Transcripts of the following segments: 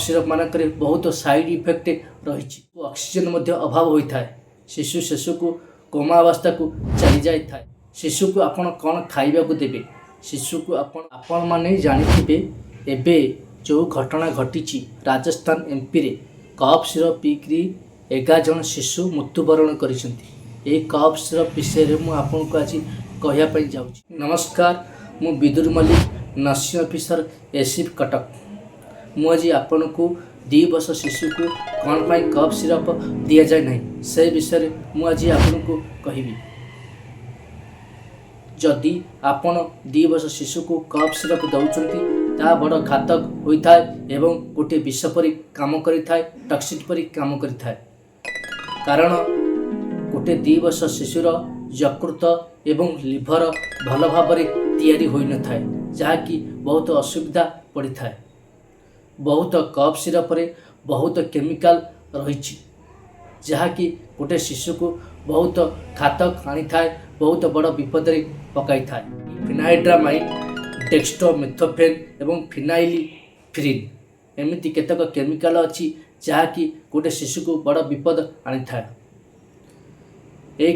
Syrup मानक बहुत side effect रही ऑक्सीजन अभाव होता है। शिशु को कोमा अवस्था को चली जाए। शिशु को आपण कौन खाइबा को देबे। शिशु को आपण माने जानिथिबे एबे जो घटना घटी राजस्थान एमपी रे कफ सिरप पीकरी 11 जन शिशु मृत्युवरण करिसेंती। कफ सिरप विषय में आपन को आज कहवाई जाऊँ। नमस्कार, मु Vidur Mallik, nursing officer as if Cuttack. मुझे आपन को 2 वर्ष शिशु को कौन पाई कफ सिरप दि जाए नहीं से विषय मुझे आपन को कहबी। जदि आपण 2 वर्ष शिशु को कफ सिरप दौरान ता बड़ घातक होता है एवं गोटे विष परी काम करिथाए, टॉक्सिक परी काम करिथाए। कारण गोटे 2 वर्ष शिशुर यकृत एवं लिभर भल भाव तैयारी होई न थाए, जहाँकि बहुत असुविधा पड़ी थाए। बहुत कफ सिरप रे बहुत केमिकल रही, जहाँकि गोटे शिशु को बहुत घातक आनी थाए, बहुत बड़ विपद रे पकाई थाए। फिनाइड्रामाइन, डेक्स्ट्रोमेथोफेन एवं फिनाइलिफ्रिन एमती केतक केमिकल अच्छी जहाँकि गोटे शिशु को बड़ विपद आनी थाए।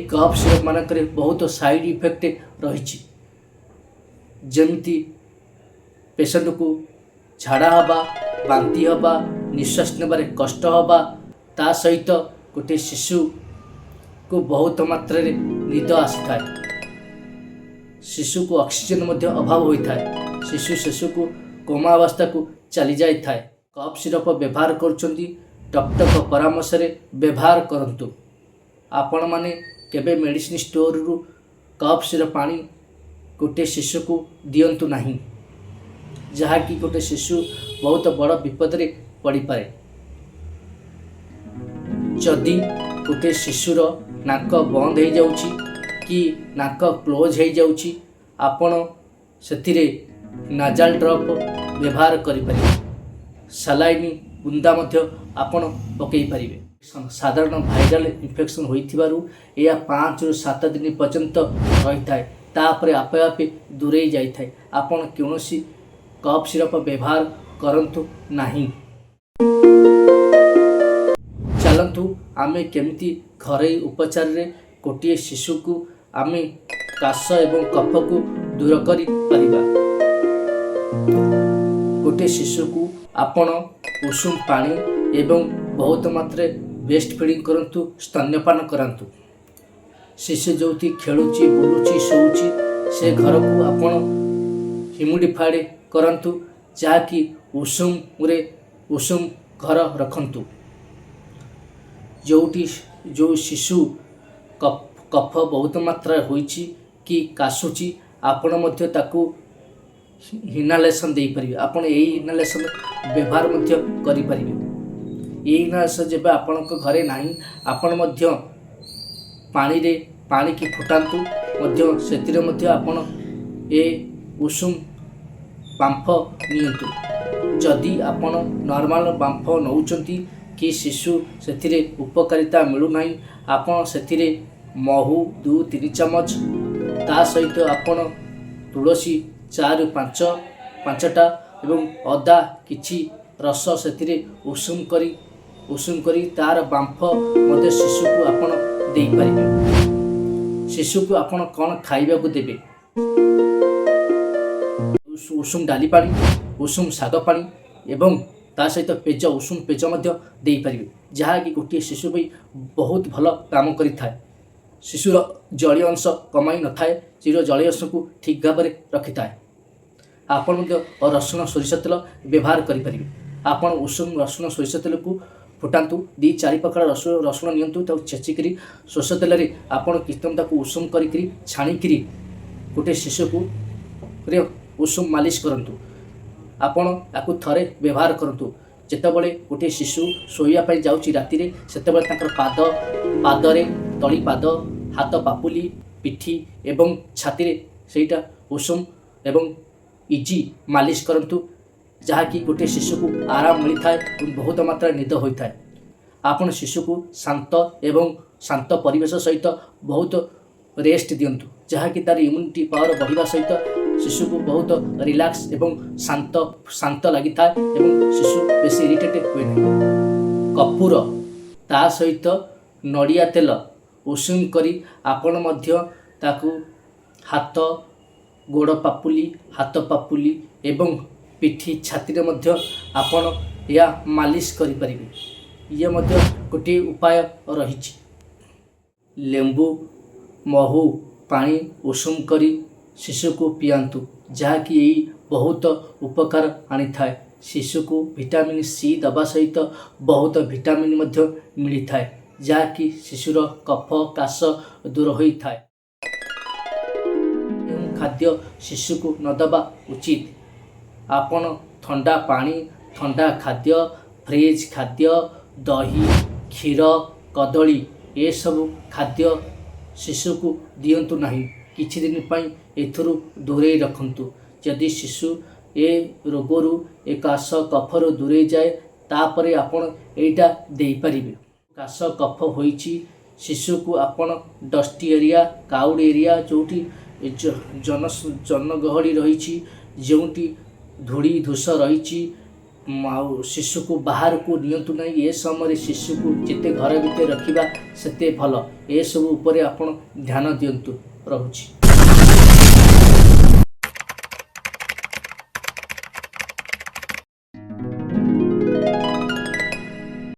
कफ सिरप मानक बहुत साइड इफेक्ट रही, जमिति पेशेंट को झाड़ा हवा, बांती हवा, निश्वास नेबारे कष्ट हवा, ता सहित गोटे शिशु को बहुत मात्रा रे निद आसी थाए। शिशु को ऑक्सीजन अभाव होता है। शिशु को कोमा अवस्था को चली जाए। कफ सिरप व्यवहार करुँच डॉक्टर को परामर्श रे व्यवहार करंतु। आपण माने केबे मेडिसिन स्टोर रु कफ सिरप पानी गोटे शिशु को दियंतु नहीं, जहाँकि गोटे शिशु बहुत बड़ विपद रे पड़ी पारे। जदि गोटे शिशुर नाक बंद हो जाउची कि नाक क्लोज हो जाउची, आपण सेथिरे नाजाल ड्रप व्यवहार करिपारे। सलाइनी बुंदा मध्य आपण पकई पारिबे। साधारण भाइरल इन्फेक्शन होइथिबारु या 5 ରୁ 7 दिन पर्यंत रही थाए, तापरे आपे आपे दूरे जाई थाए। आपण कौनसी कफ सिरप व्यवहार करंतु नहीं। चलंतु आमे केमिति घरे उपचार रे गोटे शिशु को आमे काश एवं कफ को दूर करि परिबा। गोटे शिशु को आपण उषुम पानी एवं बहुत मात्रा बेस्ट फीडिंग करंतु, स्तन्यपान करंतु। शिशु जोथि खेलुची, बुलुची, सोउची से घर को आपण ह्यूमिडिफाइड करंतु, जहाँकि उषुम घर रखंतु। जो शिशु कफ बहुत मात्रा होइची कि काशुची, आपण मध्य ताकू इनहेलेशन दे परिबे। आपण एई इनहेलेशन व्यवहार मध्य करि परिबे। एई इनहेलेशन जेबे आपणक घरे नाही, आपण मध्य पानी की फुटांतु मध्य सेतिरे मध्य आपण ए उषुम बांफ नियंतु। जदि आपण नॉर्मल बांफ नौचंती कि शिशु सेतिरे उपकारिता मिलु नाही, आपण सेतिरे महू 2-3 चमच, ता सहित आपण तुलसी 4 ରୁ 5टा एवं अदा किछि रस सेतिरे उषुम करी तार बांफ मध्य शिशु को आपण देई परिबे। शिशु को आपण कौन खाइबा को देबे। उषुम डाली पानी, उषुम शाग पानी एवं ता सहित पेज, उषुम पेज मध्य देई परिबे, जहाँकि गोटे शिशु भी बहुत भल काम करि थाए। शिशुर जलीय अंश कमाई न थाए, चिर जलीय अंश को ठीक भाव में रखि थाए। आपण मध्य रसुण सोरिष तेल व्यवहार करि परिबे। आपण उषुम रसुण सोरिष तेल को फुटांतु, 2-4 प्रकार रसुण नियंतु, ताऊ छेचिकी सोरिष तेल रे आपण कितम ताकू उषुम करी छाणिकी गोटे शिशु को रे उषुम मालिश करंतु। आपण याकू थरे व्यवहार करंतु। जेतेबेले गोटे शिशु शोइया पाई जाउची राति रे, सेतेबेले ताकर पादरे तली पाद, हाथ पापुली, पिठी एवं छाती रे सेटा उषुम एवं इजी मालिश करंतु, जहाँकि गोटे शिशु को आराम मिलता है, बहुत मात्रा निद होता है। आपण शिशु को शांत परिवेश सहित बहुत रेस्ट दियंतु, जहाँकि तार इम्यूनिटी पावर बढ़िया सहित शिशु को बहुत रिलैक्स एवं शांत शांत लगी था एवं शिशु बेसी इरिटेट हुए नहीं। कपूर ता सहित नड़िया तेल उषुम करी आपण मध्य ताकू हाथ गोड़ पापुली हाथ पापुली एवं पिठी छाती रे मध्य आपण या मालिश करि परिबे। ये मध्य गोटे उपाय रही। लेंबू महू पानी उषुम करी शिशु को पियांतु जहाँकि यही बहुत उपकार आनी थाए। शिशु को विटामिन सी दबा सहित बहुत विटामिन मध्य मिली थाए जहाँकि शिशुर कफ काश दूर होई थाए। खाद्य शिशु को न दबा उचित। आपण ठंडा पानी ठंडा खाद्य फ्रिज खाद्य दही क्षीर कदली ये सब खाद्य शिशु को दियंतु नहीं। किछि दिन पई एथुरु दूरे रखंतु। यदि शिशु ए रोगरु ए काश कफरु दूरे जाए तापरे आपण एटा देई परिबे। काश कफ होईची शिशु को आपण डस्टी एरिया काउड एरिया जोटी जनगहली रही जोटी धूड़ी धूस रही शिशु को बाहर को नियंतु नहीं। ये समय शिशु को जिते घर भितर रखिबा सेते भल। ए सब उपरे आपण ध्यान दियंतु। रहुछि।